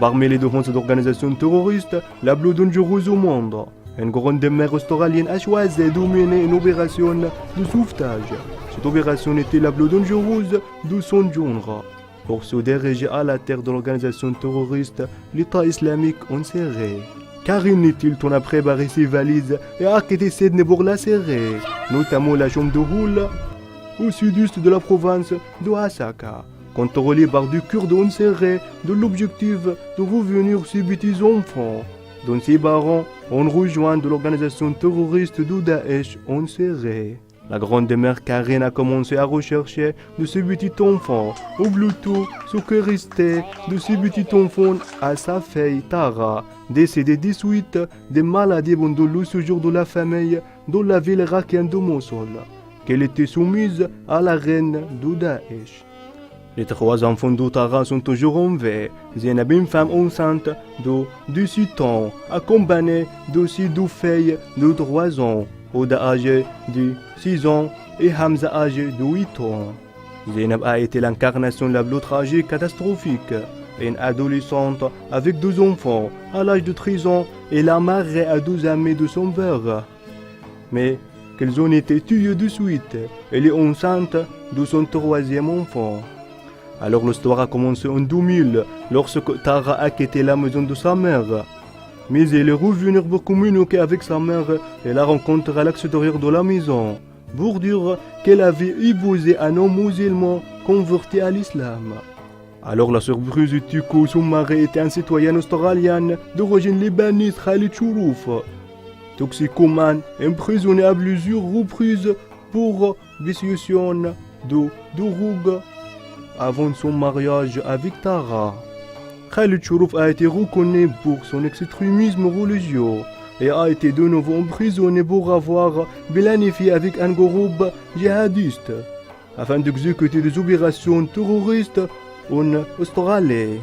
Parmi les défenses d'organisations terroristes, la plus dangereuse au monde, une grande mer australienne a choisi de mener une opération de sauvetage. Cette opération était la plus dangereuse de son genre. Pour se diriger à la terre de l'organisation terroriste, l'État islamique en Syrie. Car inutile on a préparé ses valises et a quitté Sydney pour la Syrie, notamment la chambre de Houle, au sud-est de la province de Hasaka, contrôlée par des Kurdes en Syrie, de l'objectif de revenir ses petits enfants, dont ses parents ont rejoint de l'organisation terroriste de Daesh en Syrie. La grande mère Karen a commencé à rechercher de ses petits enfants, ou plutôt ce que restait de ses petits enfants à sa fille Tara, décédée des suites des maladies pendant le séjour de la famille dans la ville irakienne de Mossoul, qu'elle était soumise à la reine de Daesh. Les 3 enfants de Tara sont toujours en vie. Zainab, une femme enceinte de 18 ans, accompagnée de ses 2 filles de 3 ans. Oda âgé de 6 ans et Hamza âgé de 8 ans. Zainab a été l'incarnation la plus tragique, catastrophique. Une adolescente avec 2 enfants à l'âge de 13 ans et la mariée à 2 amis de son père. Mais qu'elles ont été tuées de suite. Elle est enceinte de son 3e enfant. Alors l'histoire a commencé en 2000 lorsque Tara a quitté la maison de sa mère. Mais elle est revenue pour communiquer avec sa mère et la rencontre à l'extérieur de la maison, pour dire qu'elle avait épousé un homme musulman converti à l'islam. Alors la surprise était que son mari était un citoyen australien d'origine libanaise, Khalid Chourouf, toxicomane, emprisonné à plusieurs reprises pour possession de drogue avant son mariage avec Tara. Khalid Chourouf a été reconnu pour son extrémisme religieux et a été de nouveau emprisonné pour avoir planifié avec un groupe djihadiste afin d'exécuter des opérations terroristes en Australie.